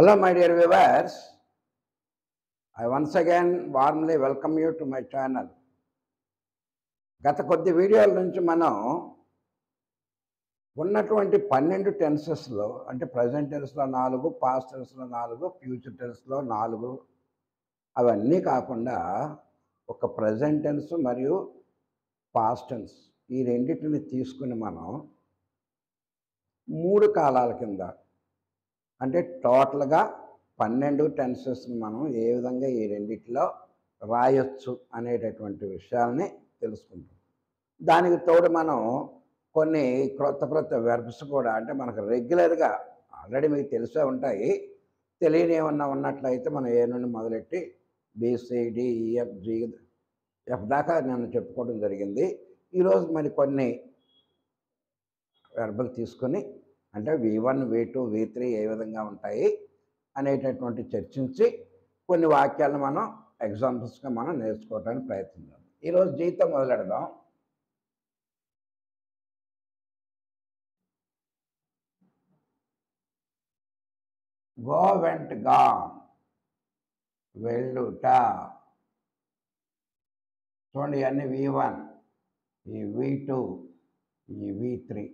Hello, my dear viewers. I once again warmly welcome you to my channel. గత కొద్ది వీడియోల నుంచి మనం ఉన్నటువంటి 12 టెన్సెస్లో అంటే ప్రజెంట్ టెన్స్లో 4, పాస్ట్ టెన్స్లో 4, ఫ్యూచర్ టెన్స్లో 4 అవన్నీ కాకుండా ఒక ప్రజెంట్ టెన్స్ మరియు పాస్ట్ టెన్స్ ఈ రెండింటిని తీసుకుని మనం 3 కాలాల కింద అంటే టోటల్గా 12 టెన్సెస్ని మనం ఏ విధంగా ఈ రెండిట్లో రాయొచ్చు అనేటటువంటి విషయాల్ని తెలుసుకుంటాం. దానికి తోడు మనం కొన్ని క్రొత్త వెర్బ్స్ కూడా అంటే మనకు రెగ్యులర్గా ఆల్రెడీ మీకు తెలిసే ఉంటాయి, తెలియని ఏమన్నా ఉన్నట్లయితే మనం ఏ నుండి మొదలెట్టి BCDEFG దాకా నేను చెప్పుకోవడం జరిగింది. ఈరోజు మరి కొన్ని వెర్బులు తీసుకొని అంటే V1, V2, V3 ఏ విధంగా ఉంటాయి అనేటటువంటి చర్చించి కొన్ని వాక్యాలను మనం ఎగ్జాంపుల్స్గా మనం నేర్చుకోవడానికి ప్రయత్నిద్దాం. ఈరోజు జీతో మొదలెడదాం. గో వెంట్ గాన్, వెళ్ళుట. చూడండి ఇవన్నీ V1, ఈ V2, ఈ V3.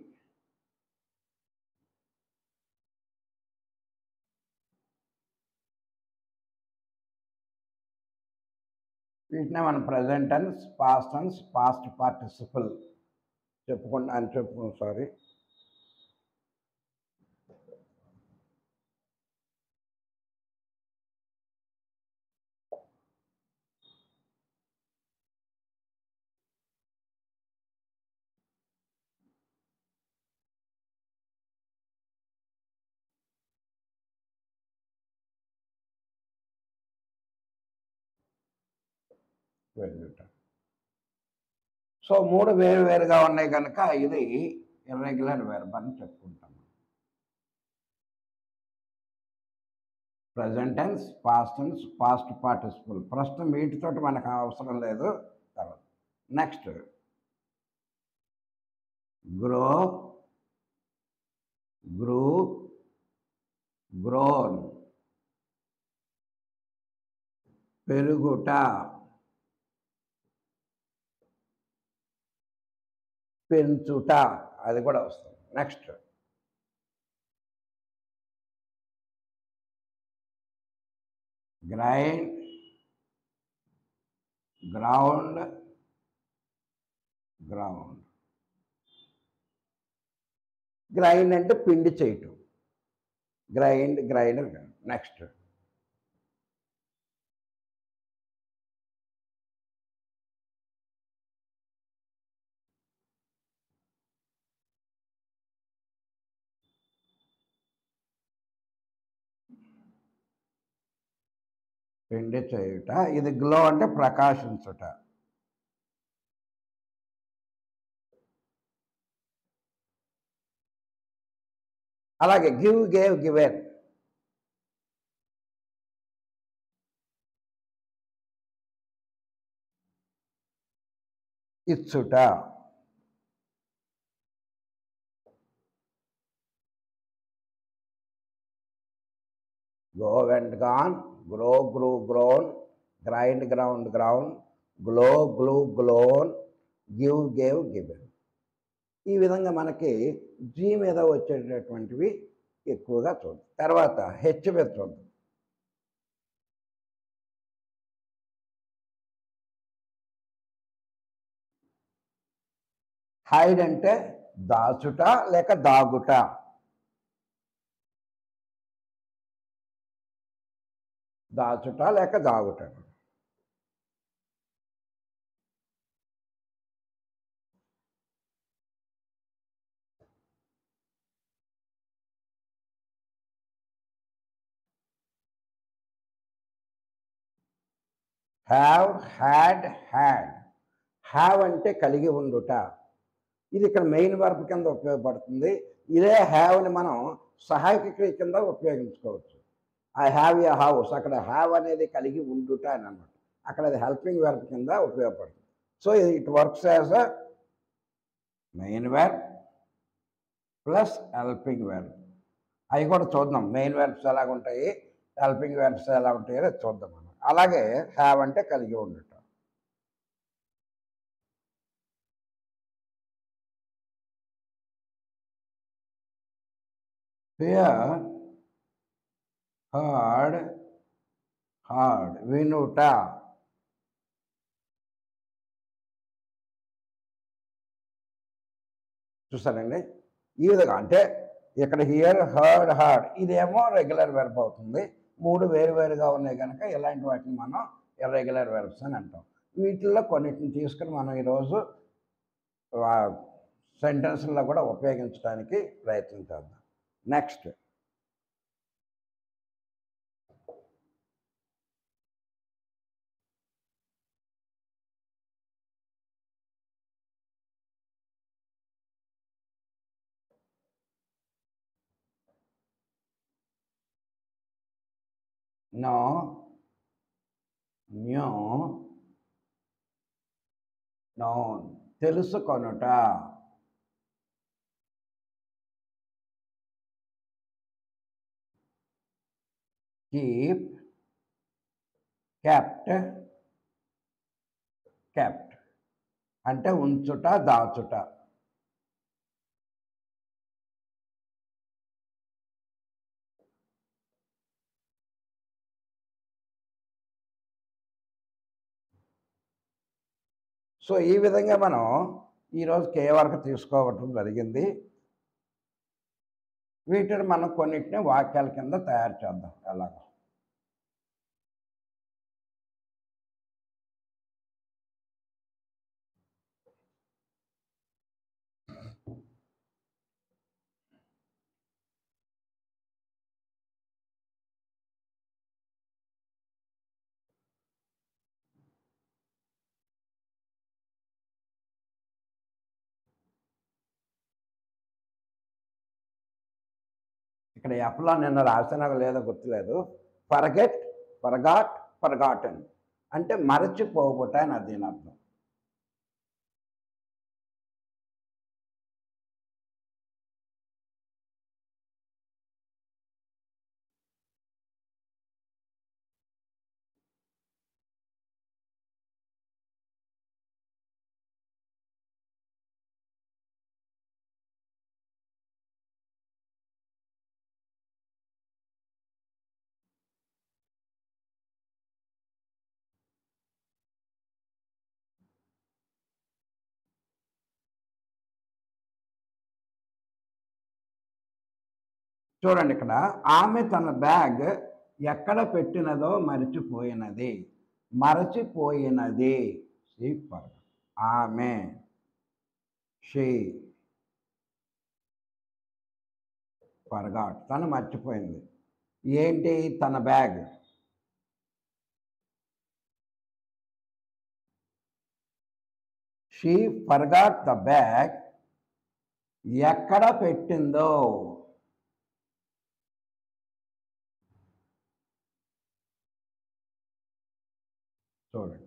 వీటినే మనం present tense, past tense, past participle చెప్పుకున్నాం. సారీ, వెళ్ళుట. సో 3 వేరుగా ఉన్నాయి కనుక ఇది ఇర్రెగ్యులర్ వెర్బ్ అని చెప్పుకుంటాం. Present tense, past tense, past participle. ప్రస్తుతం వీటితోటి మనకు అవసరం లేదు. తర్వాత నెక్స్ట్ గ్రో, గ్రూ, గ్రోన్. పెరుగుట, పెంచుట, అది కూడా వస్తుంది. Next grind, ground, ground. Grind అంటే పిండి చేయటం. Grind, grinder. నెక్స్ట్ పిండి చేయుట. ఇది గ్లో అంటే ప్రకాశించుట. అలాగే గివ్, గేవ్, గివెన్. ఇచ్చుట. Go went gone, grow, grew, grown, grind, ground, ground, glow, glew, glown, give, gave, given. ఈ విధంగా మనకి జీ మీద వచ్చేటటువంటివి ఎక్కువగా చూద్దాం. తర్వాత హెచ్ మీద చూద్దాం. హైడ్ అంటే దాచుట లేక దాగుట. దాచుట లేక దాగుట. Have, had, had. హ్యావ్ అంటే కలిగి ఉండుట. ఇది ఇక్కడ మెయిన్ వర్బ్ కింద ఉపయోగపడుతుంది. ఇదే హ్యావ్ని మనం సహాయక క్రియ కింద ఉపయోగించుకోవచ్చు. ఐ హ్యావ్ ఎ హౌస్, అక్కడ హ్యావ్ అనేది కలిగి ఉండుట అని అన్నమాట. అక్కడ అది హెల్పింగ్ వెర్బ్ కింద ఉపయోగపడుతుంది. So it works as a main verb plus helping verb. అవి కూడా చూద్దాం. మెయిన్ వెర్బ్స్ ఎలాగుంటాయి, హెల్పింగ్ వెర్బ్స్ ఎలా ఉంటాయో అది చూద్దాం మనం. అలాగే హ్యావ్ అంటే కలిగి ఉండటం. హియర్, హర్డ్, హార్డ్ వినుట. చూసారండి, ఈ విధంగా అంటే ఇక్కడ హియర్, హర్డ్, హార్డ్ ఇదేమో రెగ్యులర్ వెర్బ్ అవుతుంది. 3 వేరువేరుగా ఉన్నాయి కనుక ఇలాంటి వాటిని మనం ఇర్రెగ్యులర్ వెర్బ్స్ అని అంటాం. వీటిల్లో కొన్నిటిని తీసుకుని మనం ఈరోజు సెంటెన్స్లో కూడా ఉపయోగించడానికి ప్రయత్నం చేద్దాం. నెక్స్ట్, నో, న్యూ, నోన్ తెలుసుకొనుట. కీప్, కెప్ట్, కెప్ట్ అంటే ఉంచుట, దాచుట. సో ఈ విధంగా మనం ఈరోజు కే వరకు తీసుకోవటం జరిగింది. వీటిని మనం కొన్నిటిని వాక్యాల కింద తయారు చేద్దాం ఎలాగో. ఇక్కడ ఎఫ్లో నిన్న రాసినా లేదో గుర్తులేదు. ఫర్గెట్, ఫర్గాట్, ఫర్గాటన్ అంటే మరచిపోవుట అని దీని అర్థం. చూడండి, ఇక్కడ ఆమె తన బ్యాగ్ ఎక్కడ పెట్టినదో మరచిపోయినది. మరచిపోయినది ఆమె, షీ ఫర్గాట్ తను మర్చిపోయింది. ఏంటి తన bag? She forgot the bag. ఎక్కడ పెట్టిందో, చూడండి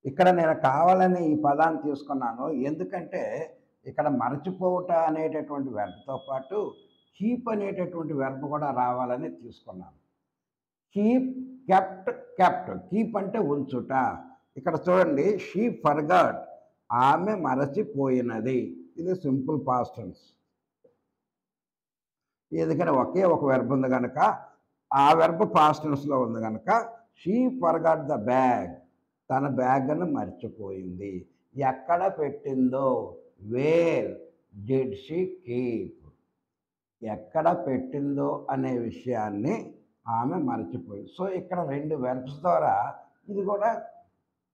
ఇక్కడ నేను కావాలని ఈ పదాన్ని తీసుకున్నాను. ఎందుకంటే ఇక్కడ మరచిపోవుట అనేటటువంటి వెర్బ్తో పాటు కీప్ అనేటటువంటి వెర్బ్ కూడా రావాలని తీసుకున్నాను. Keep, kept, kept. కీప్ అంటే ఉంచుట. ఇక్కడ చూడండి, షీ ఫర్గాట్ ఆమె మరచిపోయినది. ఇది సింపుల్ పాస్ట్ టెన్స్. ఎందుకంటే ఒకే ఒక వెర్బ్ ఉంది కనుక ఆ వెర్బ్ పాస్ట్ టెన్స్లో ఉంది కనుక షీ ఫర్గాట్ ద బ్యాగ్ తన బ్యాగ్ను మర్చిపోయింది. ఎక్కడ పెట్టిందో, వేర్ డిడ్ షీ కీప్. ఎక్కడ పెట్టిందో అనే విషయాన్ని ఆమె మర్చిపోయింది. సో ఇక్కడ 2 వెర్బ్స్ ద్వారా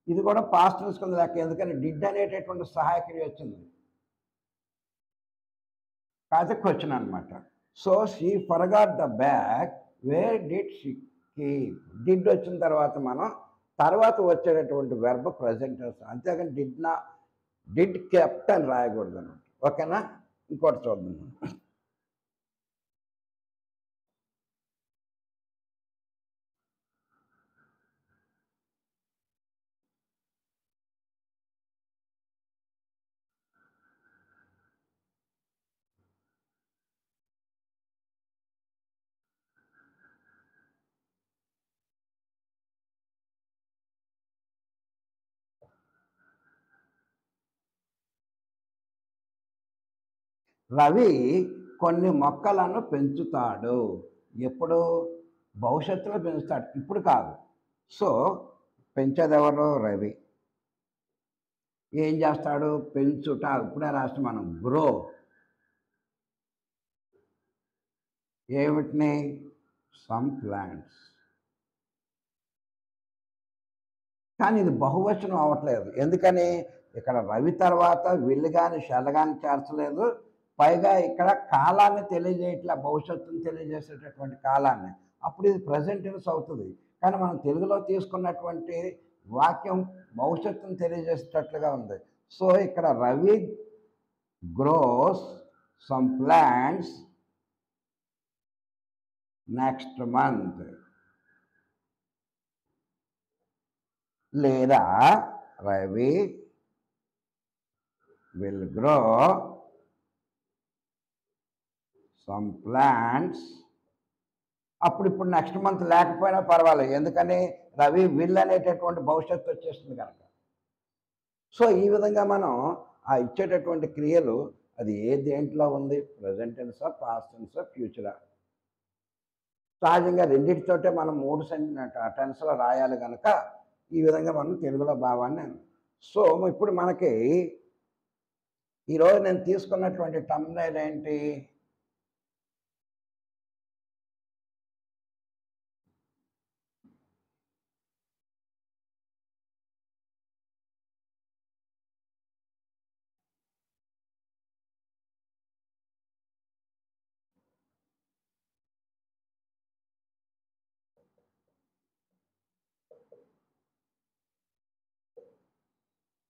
ఇది కూడా పాస్ట్ టెన్స్ కింద లెక్క. ఎందుకంటే డిడ్ అనేటటువంటి సహాయక క్రియ వచ్చింది, కాదు క్వశ్చన్ అనమాట. So she forgot the bag, where did she keep. Did వచ్చిన తర్వాత మనం తర్వాత వచ్చేటటువంటి వెర్బ్ ప్రజెంట్ టెన్స్. అంతేగాని డిడ్ కెప్ట్ అని రాయకూడదు అనమాట. ఓకేనా? ఇంకోటి చూద్దాం. రవి కొన్ని మొక్కలను పెంచుతాడు. ఎప్పుడు? భవిష్యత్తులో పెంచుతాడు, ఇప్పుడు కాదు. సో పెంచేదెవరు? రవి. ఏం చేస్తాడు? పెంచుట. ఇప్పుడే రాష్ట్రం మనం గ్రో. ఏమిటిని? Some plants. కానీ ఇది బహువచనం అవ్వట్లేదు. ఎందుకని? ఇక్కడ రవి తర్వాత విల్లు కానీ షెల్ కానీ చేర్చలేదు. పైగా ఇక్కడ కాలాన్ని తెలియజేయట్లే, భవిష్యత్తును తెలియజేసేటటువంటి కాలాన్ని. అప్పుడు ఇది ప్రజెంట్ టెన్స్ అవుతుంది. కానీ మనం తెలుగులో తీసుకున్నటువంటి వాక్యం భవిష్యత్తును తెలియజేసేటట్లుగా ఉంది. సో ఇక్కడ Ravi grows some plants next month. లేదా Ravi will grow some plants. ఇప్పుడు నెక్స్ట్ మంత్ లేకపోయినా పర్వాలేదు. ఎందుకని? రవి విల్ అనేటటువంటి భవిష్యత్తు వచ్చేస్తుంది కనుక. సో ఈ విధంగా మనం ఆ ఇచ్చేటటువంటి క్రియలు అది ఏ దేంట్లో ఉంది? ప్రజెంట్ టెన్సా, పాస్ట్ టెన్సా, ఫ్యూచరా? సహజంగా రెండింటితోటే మనం 3 టెన్స్లో రాయాలి కనుక ఈ విధంగా మనం తెలుగులో భావాన్ని. సో ఇప్పుడు మనకి ఈరోజు నేను తీసుకున్నటువంటి థంబ్నెయిల్ ఏంటి?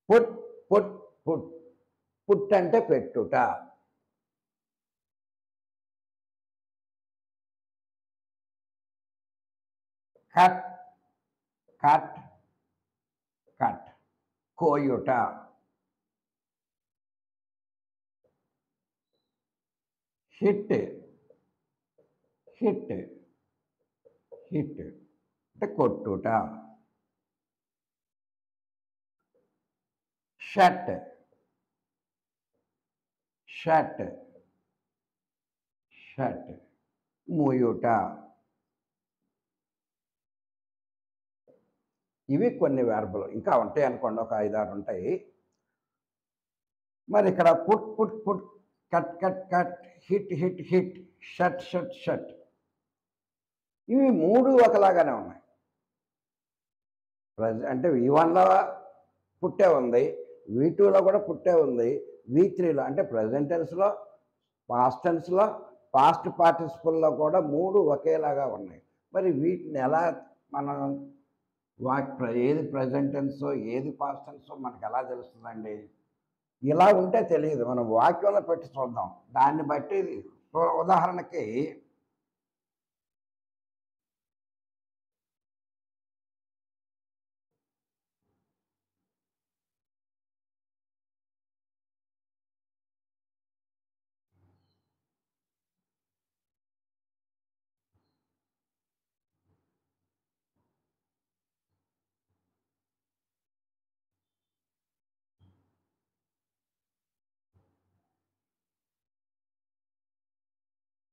Put put put. పుట్ అంటే పెట్టుట. Cut cut cut. కోయుట. హిట్ హిట్ హిట్ అంటే కొట్టుట. Shut shut shut. మూయుట. ఇవి కొన్ని వెర్బులు. ఇంకా ఉంటాయి అనుకోండి, ఒక 5-6 ఉంటాయి. మరి ఇక్కడ put put put, cut cut cut, hit hit hit, shut shut shut. ఇవి 3 ఒకలాగానే ఉన్నాయి. అంటే V1లో పుట్టే ఉంది, V2లో కూడా పుట్టే ఉంది, V3లో అంటే ప్రజెంట్ టెన్స్లో, పాస్ట్ టెన్స్లో, పాస్ట్ పార్టిసిపల్లో కూడా 3 ఒకేలాగా ఉన్నాయి. మరి వీటిని ఎలా మనం ఏది ప్రజెంట్ టెన్సో ఏది పాస్ట్ టెన్సో మనకు ఎలా తెలుస్తుందండి? ఇలా ఉంటే తెలియదు. మనం వాక్యంలో పెట్టి చూద్దాం. దాన్ని బట్టి ఉదాహరణకి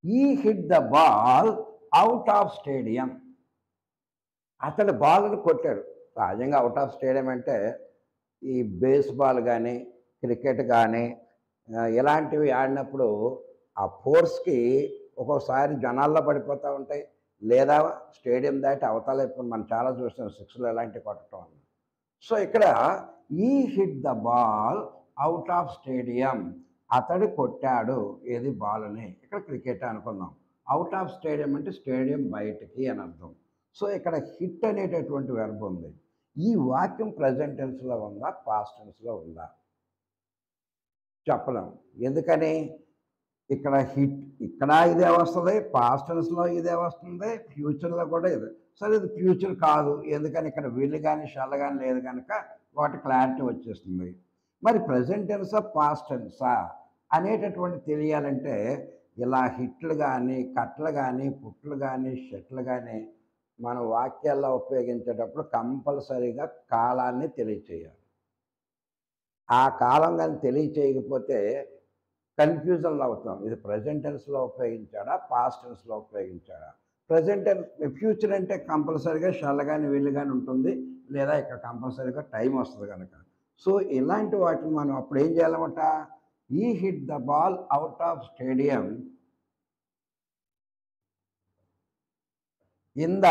ఈ hit the ball out of stadium. అతడు బాల్ని కొట్టాడు. సహజంగా అవుట్ ఆఫ్ స్టేడియం అంటే ఈ బేస్బాల్ కానీ క్రికెట్ కానీ ఇలాంటివి ఆడినప్పుడు ఆ ఫోర్స్కి ఒక్కోసారి జనాల్లో పడిపోతూ ఉంటాయి, లేదా స్టేడియం దాటి అవతల మనం చాలా చూస్తాం 6లో ఇలాంటివి కొట్టడం. సో ఇక్కడ ఈ hit the ball out of stadium. అతడు కొట్టాడు ఏది? బాల్ని. ఇక్కడ క్రికెట్ అనుకుందాం. అవుట్ ఆఫ్ స్టేడియం అంటే స్టేడియం బయటికి అని అర్థం. సో ఇక్కడ హిట్ అనేటటువంటి వెర్బ్ ఉంది. ఈ వాక్యం ప్రజెంట్ టెన్స్లో ఉందా, పాస్ట్ టెన్స్లో ఉందా? చెప్పలేం. ఎందుకని? ఇక్కడ హిట్ ఇక్కడ ఇదే వస్తుంది, పాస్ట్ టెన్స్లో ఇదే వస్తుంది, ఫ్యూచర్లో కూడా ఇదే. సరే ఇది ఫ్యూచర్ కాదు, ఎందుకని? ఇక్కడ వీళ్ళు కానీ షెల్ కానీ లేదు కనుక వాటి క్లారిటీ వచ్చేస్తుంది. మరి ప్రజెంట్ టెన్సా పాస్ట్ టెన్సా అనేటటువంటి తెలియాలంటే ఇలా హిట్లు కానీ కట్లు కానీ పుట్లు కానీ షెట్లు కానీ మన వాక్యాల్లో ఉపయోగించేటప్పుడు కంపల్సరీగా కాలాన్ని తెలియచేయాలి. ఆ కాలం కానీ తెలియచేయకపోతే కన్ఫ్యూజన్లో అవుతాం. ఇది ప్రెజెంట్ టెన్స్లో ఉపయోగించాడా, పాస్ట్ టెన్స్లో ఉపయోగించాడా? ప్రెజెంట్ టెన్స్ ఫ్యూచర్ అంటే కంపల్సరీగా షల్ కానీ వీళ్ళు కానీ ఉంటుంది, లేదా ఇక్కడ కంపల్సరీగా టైం వస్తుంది కనుక. సో ఇలాంటి వాటిని మనం అప్పుడు ఏం చేయాలన్నమాట, ఈ hit the ball out of stadium in the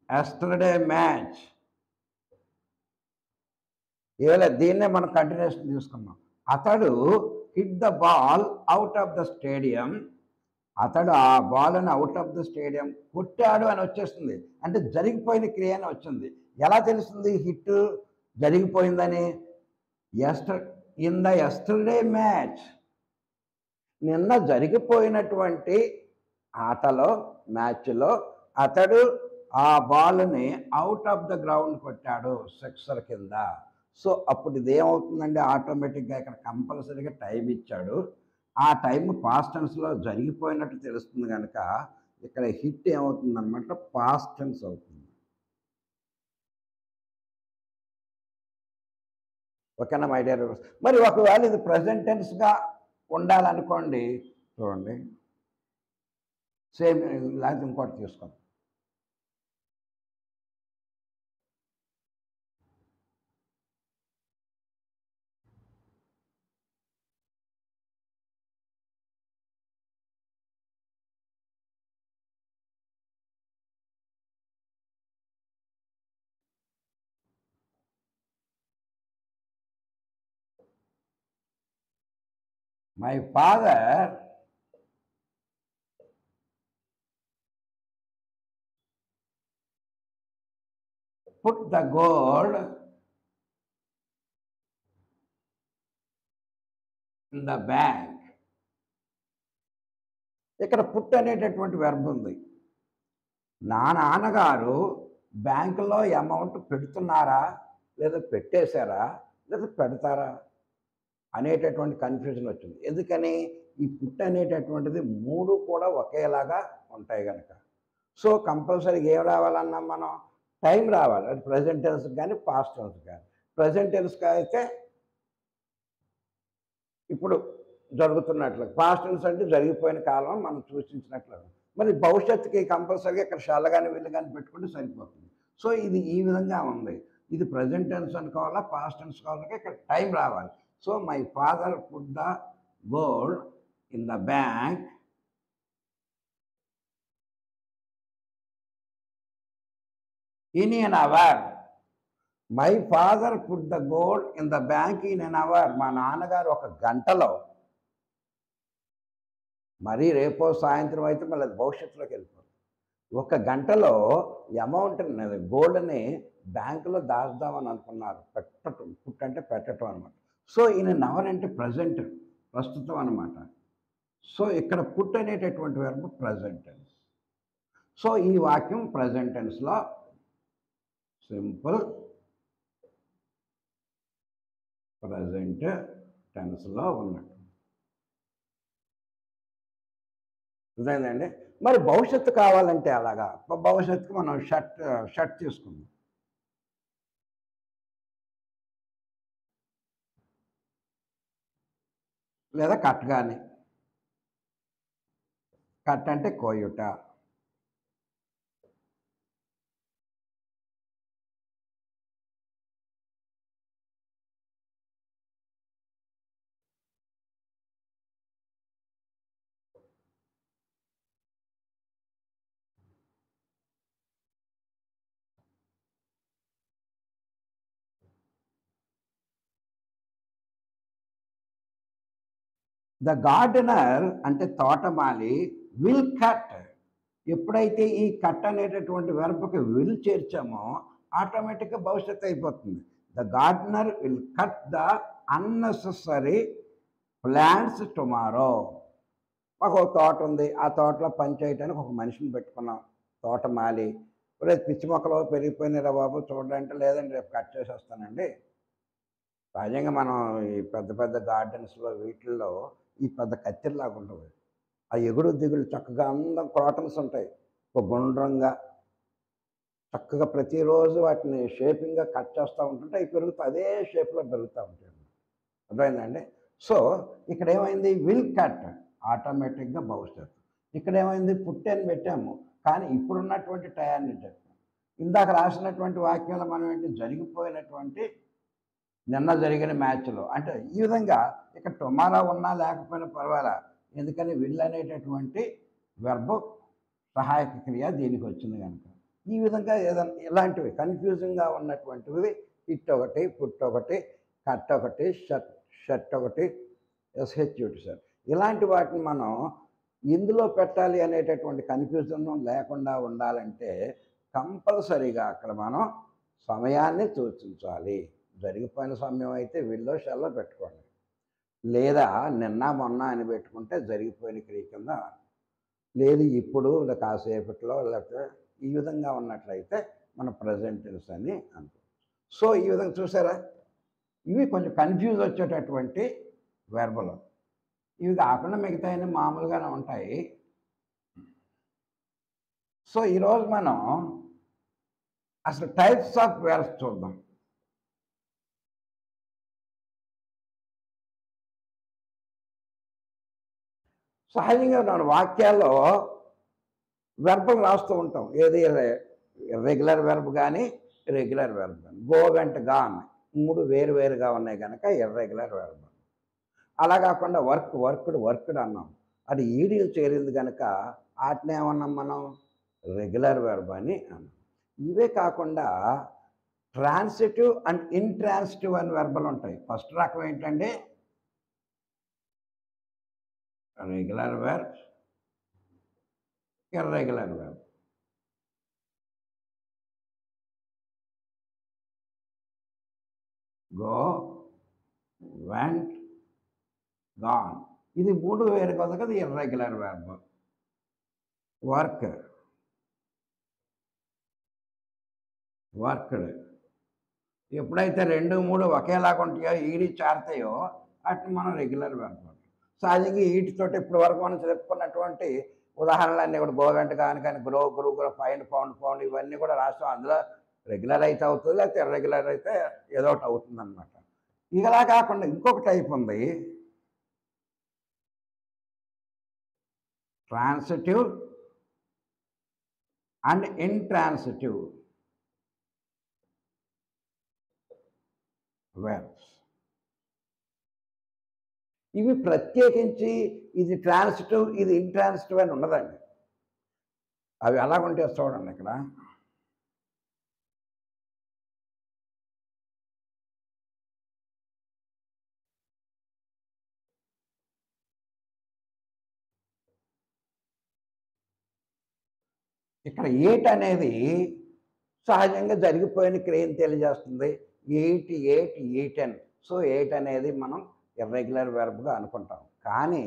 yesterday match. ఇవాళ దీన్నే మనం కంటిన్యూషన్ తీసుకున్నాం. అతడు hit the ball out of the stadium, అతడు ఆ బాల్ని అవుట్ ఆఫ్ ద స్టేడియం కొట్టాడు అని వచ్చేస్తుంది, అంటే జరిగిపోయిన క్రియ అని వచ్చింది. ఎలా తెలుస్తుంది హిట్ జరిగిపోయిందని? ఇన్ ద ఎస్టర్డే మ్యాచ్, నిన్న జరిగిపోయినటువంటి ఆటలో, మ్యాచ్లో అతడు ఆ బాల్ని అవుట్ ఆఫ్ ద గ్రౌండ్ కొట్టాడు సిక్సర్ కింద. సో అప్పుడు ఇదేమవుతుందండి, ఆటోమేటిక్గా ఇక్కడ కంపల్సరీగా టైం ఇచ్చాడు, ఆ టైం పాస్ట్ టెన్స్లో జరిగిపోయినట్టు తెలుస్తుంది కనుక ఇక్కడ హిట్ ఏమవుతుందన్నమాట, పాస్ట్ టెన్స్ అవుతుంది. ఓకేనా మై డియర్? మరి ఒకవేళ ఇది ప్రెజెంట్ టెన్స్గా ఉండాలనుకోండి, చూడండి సేమ్, లేకపోతే ఇంకోటి తీసుకోండి. My father put the gold in the bank. ఇక్కడ పుట్ అనేటటువంటి వెర్బ్ ఉంది. నా నాన్నగారు బ్యాంకులో అమౌంట్ పెడుతున్నారా, లేదా పెట్టేశారా, లేదా పెడతారా అనేటటువంటి కన్ఫ్యూజన్ వచ్చింది. ఎందుకని? ఈ పుట్ అనేటటువంటిది మూడు కూడా ఒకేలాగా ఉంటాయి కనుక. సో కంపల్సరీగా ఏం రావాలన్నా మనం, టైం రావాలి. అది ప్రెజెంట్ టెన్స్ కానీ పాస్ట్ టెన్స్ కానీ. ప్రెజెంట్ టెన్స్కి అయితే ఇప్పుడు జరుగుతున్నట్లు, పాస్ట్ టెన్స్ అంటే జరిగిపోయిన కాలం మనం సూచించినట్లు. మరి భవిష్యత్తుకి కంపల్సరీగా ఇక్కడ షాల్ కానీ వీళ్ళు కానీ పెట్టుకుంటే సరిపోతుంది. సో ఇది ఈ విధంగా ఉంది. ఇది ప్రెజెంట్ టెన్స్ అనుకోవాలా, పాస్ట్ టెన్స్ కావాలంటే ఇక్కడ టైం రావాలి. So my father put the gold in the bank in an hour. My father put the gold in the bank in an hour. మా నాన్నగారు ఒక గంటలో, మరి రేపో సాయంత్రం అయితే మళ్ళీ అది భవిష్యత్తులోకి వెళ్ళిపోతుంది. ఒక గంటలో అమౌంట్ గోల్డ్ని బ్యాంకులో దాచుదామని అనుకున్నారు. పెట్టడం, పుట్ అంటే పెట్టడం అనమాట. సో ఇన్ ఎన్ అవర్ అంటే ప్రజెంట్, ప్రస్తుతం అనమాట. సో ఇక్కడ పుట్ అనేటటువంటి వెర్బ్ ప్రజెంట్ టెన్స్. సో ఈ వాక్యం ప్రజెంట్ టెన్స్లో సింపుల్ ప్రజెంట్ టెన్స్లో ఉన్నట్టు అర్థమైందండి. మరి భవిష్యత్తు కావాలంటే అలాగా, భవిష్యత్తుకు మనం షర్ట్ తీసుకుందాం. లేదా కట్ కానీ, కట్ అంటే కోయుట. ద గార్డెనర్ అంటే తోటమాలి విల్ కట్. ఎప్పుడైతే ఈ కట్ అనేటటువంటి వెర్బ్కి విల్ చేర్చామో ఆటోమేటిక్గా భవిష్యత్తు అయిపోతుంది. The gardener will cut the unnecessary plants tomorrow. మాకు ఒక తోట ఉంది, ఆ తోటలో పని చేయడానికి ఒక మనిషిని పెట్టుకున్నాం, తోటమాలి. రేపు పిచ్చి మొక్కలు పెరిగిపోయినారా బాబు చూడంటే, లేదండి రేపు కట్ చేసి వస్తానండి. సహజంగా మనం ఈ పెద్ద పెద్ద గార్డెన్స్లో వీటిల్లో ఈ పెద్ద కత్తిరిలాగా ఉంటుంది. ఆ ఎగుడు దిగుడు చక్కగా అందం క్రాటన్స్ ఉంటాయి, ఒక గుండ్రంగా. చక్కగా ప్రతిరోజు వాటిని షేపింగ్గా కట్ చేస్తూ ఉంటుంటే అవి పెరుగుతూ అదే షేప్లో పెరుగుతూ ఉంటాయి. అర్థమైందండి? సో ఇక్కడ ఏమైంది, విల్ కట్ ఆటోమేటిక్గా భవిష్యత్తు. ఇక్కడ ఏమైంది, పుట్టని పెట్టాము కానీ ఇప్పుడున్నటువంటి టయాన్ని చెప్పాము. ఇందాక రాసినటువంటి వాక్యాలు మనం ఏంటి, జరిగిపోయినటువంటి నిన్న జరిగిన మ్యాచ్లో అంటే ఈ విధంగా ఇక్కడ టుమారో ఉన్నా లేకపోయినా పర్వాలా, ఎందుకని విల్ అనేటటువంటి వెర్బ్ సహాయక క్రియ దీనికి వచ్చింది కనుక. ఈ విధంగా ఏదైనా ఇలాంటివి కన్ఫ్యూజింగ్గా ఉన్నటువంటివి ఇట్ ఒకటి, పుట్ ఒకటి, కట్ ఒకటి, షర్ట్ ఒకటి, ఎస్హెచ్యూటి సార్, ఇలాంటి వాటిని మనం ఇందులో పెట్టాలి అనేటటువంటి కన్ఫ్యూజన్ లేకుండా ఉండాలంటే కంపల్సరీగా అక్కడ మనం సమయాన్ని సూచించాలి. జరిగిపోయిన సమయం అయితే విల్లో షెల్లో పెట్టుకోండి, లేదా నిన్న మొన్న అని పెట్టుకుంటే జరిగిపోయిన క్రియ కింద, లేదు ఇప్పుడు కాసేపట్లో, లేకపోతే ఈ విధంగా ఉన్నట్లయితే మన ప్రజెంట్ టెన్స్ అని అంటాం. సో ఈ విధంగా చూసారా, ఇవి కొంచెం కన్ఫ్యూజ్ వచ్చేటటువంటి వెర్బలు. ఇవి కాకుండా మిగతాయన్ని మామూలుగానే ఉంటాయి. సో ఈరోజు మనం అసలు టైప్స్ ఆఫ్ వెర్బ్స్ చూద్దాం. సహజంగా మనం వాక్యాల్లో వెర్బలు రాస్తూ ఉంటాం. ఏది రెగ్యులర్ వెర్బ్ కానీ రెగ్యులర్ వెర్బ్ కానీ. గో వెంట గాన్ 3 వేరువేరుగా ఉన్నాయి కనుక ఇర్రెగ్యులర్ వెర్బ్. అలా కాకుండా వర్క్డ్ అన్నాం, అది ఈడీలు చేరింది కనుక వాటిని ఏమన్నాం మనం, రెగ్యులర్ వెర్బ్ అని అన్నాం. ఇవే కాకుండా ట్రాన్సిటివ్ అండ్ ఇంట్రాన్సిటివ్ అని వెర్బలు ఉంటాయి. ఫస్ట్ రకం ఏంటంటే regular verb, irregular verb. Go, went, gone, ఇది 3 వేరు కదా కదా ఇర్రెగ్యులర్ వెర్బ్. వర్క్డ్, ఎప్పుడైతే 2, 3 ఒకేలాగా ఉంటాయో, ఈడి చేరతాయో వాటిని మనం రెగ్యులర్ వెర్బ్. సహజంగా వీటితోటి ఇప్పటి వరకు మనం చెప్పుకున్నటువంటి ఉదాహరణలన్నీ కూడా గోవెంట కానీ గ్రో ఫైండ్ పౌండ్ ఇవన్నీ కూడా రాస్తాం. అందులో రెగ్యులర్ అయితే అవుతుంది, లేకపోతే ఇర్రెగ్యులర్ అయితే ఏదో ఒకటి అవుతుంది అనమాట. ఇలా కాకుండా ఇంకొక టైప్ ఉంది, ట్రాన్సిటివ్ అండ్ ఇంట్రాన్సిటివ్ వెర్బ్స్. ఇవి ప్రత్యేకించి ఇది ట్రాన్సిటివ్ ఇది ఇంట్రాన్సిటివ్ అని ఉండదండి. అవి అలాగుంటే చూడండి, ఇక్కడ ఇక్కడ ఎయిట్ అనేది సహజంగా జరిగిపోయిన క్రియని తెలియజేస్తుంది. 8 సో 8 అనేది మనం ఇర్రెగ్యులర్ వెర్బ్గా అనుకుంటాం. కానీ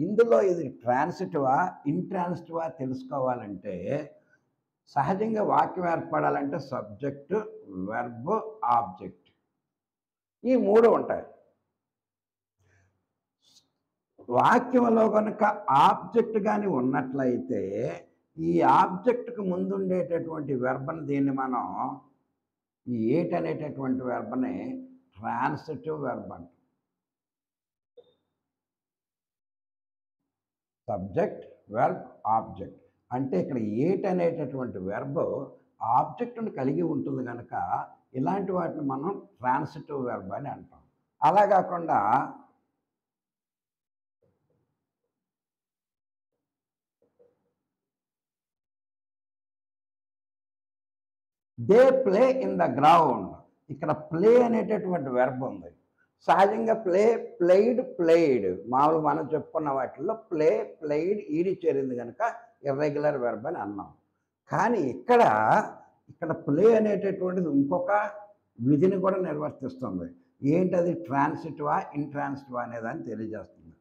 ఇందులో ఇది ట్రాన్సిటివా ఇంట్రాన్సిటివా తెలుసుకోవాలంటే సహజంగా వాక్యం ఏర్పడాలంటే సబ్జెక్టు, వెర్బ్, ఆబ్జెక్ట్, ఈ 3 ఉంటాయి. వాక్యంలో కనుక ఆబ్జెక్ట్ కానీ ఉన్నట్లయితే ఈ ఆబ్జెక్ట్కి ముందు ఉండేటటువంటి వెర్బని, దీన్ని మనం ఈ 8 అనేటటువంటి వెర్బని ట్రాన్సిటివ్ వెర్బ్ అంటాం. సబ్జెక్ట్, వెర్బ్, ఆబ్జెక్ట్ అంటే ఇక్కడ 8 అనేటటువంటి వెర్బ్ ఆబ్జెక్ట్ని కలిగి ఉంటుంది కనుక ఇలాంటి వాటిని మనం ట్రాన్సిటివ్ వెర్బ్ అని అంటాం. అలా కాకుండా they play in the ground, ఇక్కడ ప్లే అనేటటువంటి వెర్బ్ ఉంది. సహజంగా ప్లేయిడ్ మామూలు మనం చెప్పుకున్న వాటిల్లో ప్లేయిడ్ ఈడి చేరింది కనుక ఇర్రెగ్యులర్ వెర్బ్ అని అన్నాం. కానీ ఇక్కడ ప్లే అనేటటువంటిది ఇంకొక విధిని కూడా నిర్వర్తిస్తుంది. ఏంటది, ట్రాన్సిటివా ఇంట్రాన్సిటివా అనేదాన్ని తెలియజేస్తుంది.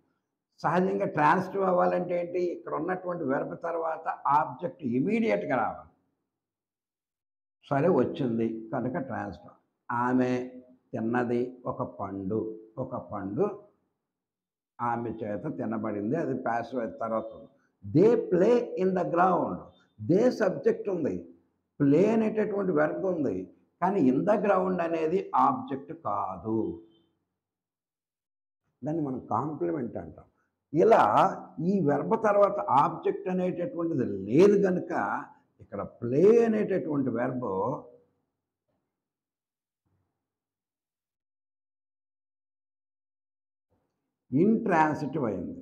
సహజంగా ట్రాన్సిటివ్ అవ్వాలంటే ఏంటి, ఇక్కడ ఉన్నటువంటి వెర్బ్ తర్వాత ఆబ్జెక్ట్ ఇమీడియట్గా రావాలి. సరే వచ్చింది కనుక ట్రాన్సిటివ్. ఆమె తిన్నది ఒక పండు ఆమె చేత తినబడింది, అది ప్యాసివ్ తర్వాత. They play in the ground, they subject ఉంది, ప్లే అనేటటువంటి వెర్బ్ ఉంది, కానీ ఇన్ ద గ్రౌండ్ అనేది ఆబ్జెక్ట్ కాదు. దాన్ని మనం కాంప్లిమెంట్ అంటాం. ఇలా ఈ వెర్బ్ తర్వాత ఆబ్జెక్ట్ అనేటటువంటిది లేదు కనుక ఇక్కడ ప్లే అనేటటువంటి వెర్బ్ ఇంట్రాన్సిటివ్ అయింది.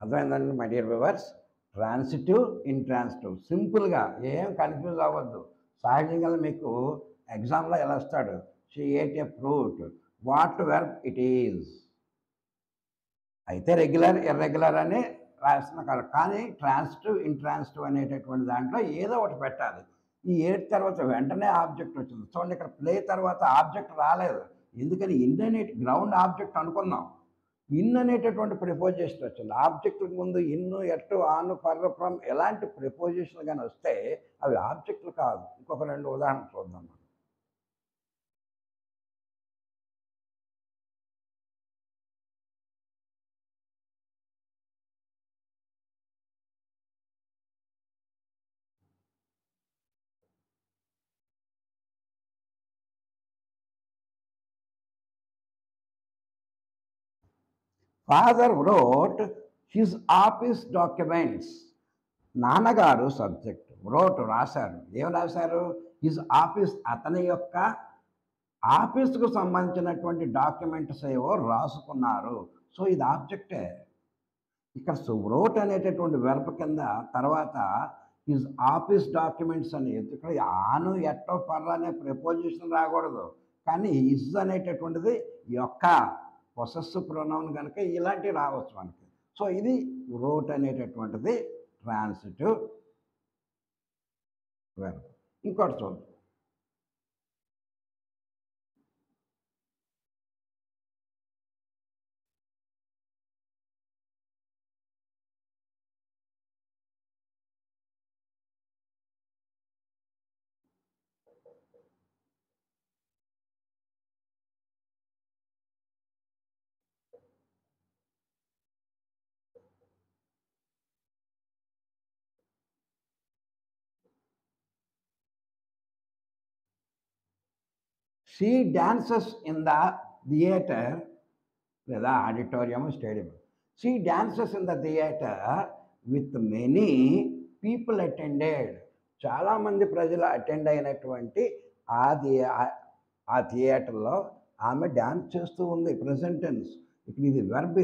అర్థమైందండి my dear viewers? Transitive, intransitive. సింపుల్గా ఏం కన్ఫ్యూజ్ అవ్వద్దు. సహజంగా మీకు ఎగ్జామ్లో ఎలా వస్తాడు, she ate a fruit, what verb it is. అయితే రెగ్యులర్ ఇర్రెగ్యులర్ అని రాసిన కాదు, కానీ ట్రాన్సిటివ్ ఇంట్రాన్సిటివ్ అనేటటువంటి దాంట్లో ఏదో ఒకటి పెట్టాలి. ఈ ఏట్ తర్వాత వెంటనే ఆబ్జెక్ట్ వచ్చింది. చూడండి, ఇక్కడ ప్లే తర్వాత ఆబ్జెక్ట్ రాలేదు. ఎందుకని ఇన్ అనే గ్రౌండ్ ఆబ్జెక్ట్ అనుకుందాం. ఇన్ అనేటటువంటి ప్రిపోజిషన్ వచ్చింది. ఆబ్జెక్టులకు ముందు ఇన్ను, ఎట్టు, ఆను, ఫర్, ఫ్రమ్ ఎలాంటి ప్రిపోజిషన్లు కానీ వస్తే అవి ఆబ్జెక్టులు కాదు. ఇంకొక 2 ఉదాహరణలు చూద్దాం. Father wrote his office documents. నాన్నగారు సబ్జెక్ట్, wrote రాశారు. ఏం రాశారు? హిజ్ ఆఫీస్, అతని యొక్క ఆఫీస్కు సంబంధించినటువంటి డాక్యుమెంట్స్ ఏవో రాసుకున్నారు. సో ఇది ఆబ్జెక్టే. ఇక్కడ wrote అనేటటువంటి వెర్బ్ కింద తర్వాత హిజ్ ఆఫీస్ డాక్యుమెంట్స్ అని, ఇక్కడ ఆను, ఎట్టో, ఫర్ అనే ప్రిపోజిషన్ రాకూడదు, కానీ హిజ్ అనేటటువంటిది యొక్క పొసెసివ్ ప్రొనౌన్ కనుక ఇలాంటివి రావచ్చు మనకి. సో ఇది wrote అనేటటువంటిది ట్రాన్సిటివ్ వెర్బ్. ఇంకోటి చూద్దాం. She dances in the theatre లేదా auditorium, stadium. She dances in the theatre with many people attended. చాలామంది ప్రజలు అటెండ్ అయినటువంటి ఆ థియేటర్లో ఆమె డ్యాన్స్ చేస్తూ ఉంది. Present tense. ఇక్కడ ఇది వెర్బ్,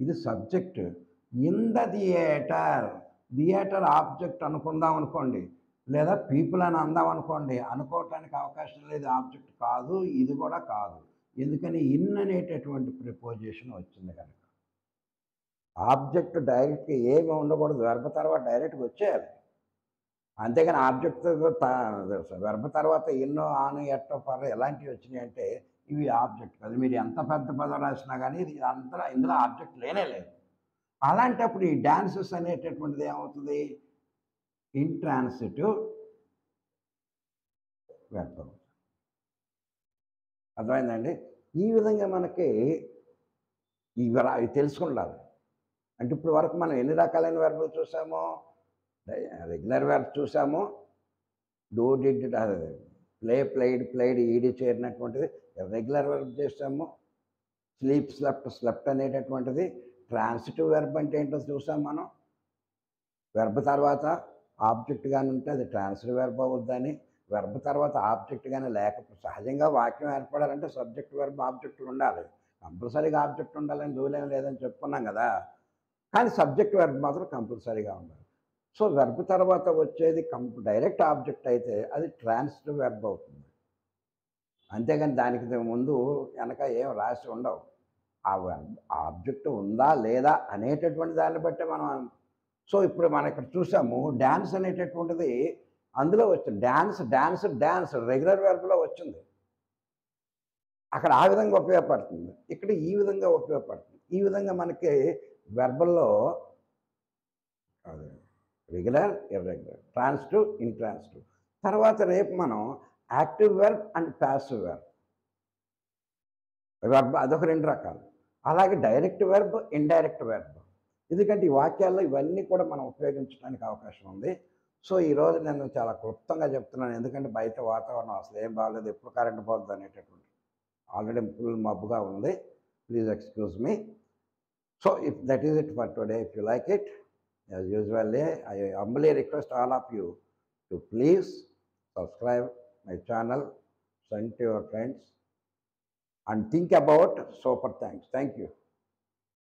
ఇది subject. In the theatre, theatre object అనుకుందాం అనుకోండి, లేదా పీపుల్ అని అందాం అనుకోండి, అనుకోవటానికి అవకాశం లేదు. ఆబ్జెక్ట్ కాదు, ఇది కూడా కాదు. ఎందుకని ఇన్ అనేటటువంటి ప్రిపోజిషన్ వచ్చింది కనుక. ఆబ్జెక్ట్ డైరెక్ట్గా ఏమి ఉండకూడదు, వెర్బ్ తర్వాత డైరెక్ట్గా వచ్చేయాలి. అంతేగాని ఆబ్జెక్ట్ వెర్బ్ తర్వాత ఇన్నో, ఆను, ఎట్టో, ఫర్ ఎలాంటివి వచ్చినాయి అంటే ఇవి ఆబ్జెక్ట్ కాదు. మీరు ఎంత పెద్ద పదం రాసినా కానీ ఇది ఇందులో ఆబ్జెక్ట్ లేనే లేదు. అలాంటప్పుడు ఈ డాన్సెస్ అనేటటువంటిది ఏమవుతుంది? Intransitive verb. అర్థమైందండి? ఈ విధంగా మనకి ఇవి తెలుసుకుండాలి. అంటే ఇప్పుడు వరకు మనం ఎన్ని రకాలైన వెర్బులు చూసాము? రెగ్యులర్ వెర్బ్ చూసాము, do, did, play, played, played, ఈడి చేరినటువంటిది రెగ్యులర్ వెర్బ్ చేసాము. స్లీప్, స్లెప్ట్, స్లెప్ట్ అనేటటువంటిది. ట్రాన్సిటివ్ వెర్బ్ అంటే ఏంటో చూసాం మనం. వెర్బ్ తర్వాత ఆబ్జెక్ట్ కానీ ఉంటే అది ట్రాన్సిటివ్ వెర్బ్ అవుద్దని. వెర్బ్ తర్వాత ఆబ్జెక్ట్ కానీ లేకపోతే, సహజంగా వాక్యం ఏర్పడాలంటే సబ్జెక్ట్, వెర్బ్, ఆబ్జెక్టులు ఉండాలి. కంపల్సరీగా ఆబ్జెక్ట్ ఉండాలని రూల్ ఏం లేదని చెప్పుకున్నాం కదా. కానీ సబ్జెక్ట్ వెర్బ్ మాత్రం కంపల్సరీగా ఉండాలి. సో వెర్బ్ తర్వాత వచ్చేది డైరెక్ట్ ఆబ్జెక్ట్ అయితే అది ట్రాన్సిటివ్ వెర్బ్ అవుతుంది. అంతేగాని దానికి ముందు వెనక ఏం రాసి ఉండవు. ఆ వెర్బ్ ఆబ్జెక్ట్ ఉందా లేదా అనేటటువంటి దాన్ని బట్టి మనం. సో ఇప్పుడు మనం ఇక్కడ చూసాము డ్యాన్స్ అనేటటువంటిది అందులో వచ్చింది. డ్యాన్స్, డ్యాన్స్, డ్యాన్స్ రెగ్యులర్ వెర్బ్లో వచ్చింది. అక్కడ ఆ విధంగా ఉపయోగపడుతుంది, ఇక్కడ ఈ విధంగా ఉపయోగపడుతుంది. ఈ విధంగా మనకి వెర్బల్లో రెగ్యులర్, ఇర్రెగ్యులర్, ట్రాన్సిటివ్, ఇంట్రాన్సిటివ్. తర్వాత రేపు మనం active verb and passive verb. Verb అదొక 2 రకాలు. అలాగే డైరెక్ట్ వెర్బ్, ఇండైరెక్ట్ వెర్బ్. ఎందుకంటే ఈ వాక్యాల్లో ఇవన్నీ కూడా మనం ఉపయోగించడానికి అవకాశం ఉంది. సో, ఈరోజు నేను చాలా క్లుప్తంగా చెప్తున్నాను. ఎందుకంటే బయట వాతావరణం అసలు ఏం బాగోలేదు. ఎప్పుడు కరెంట్ పోద్ది అనేటటువంటి ఆల్రెడీ ఫుల్ మబ్బుగా ఉంది. Please excuse me. So, if that is it for today. If you like it, as usually I humbly request all of you to please subscribe my channel, send to your friends, and think about super thanks. Thank you.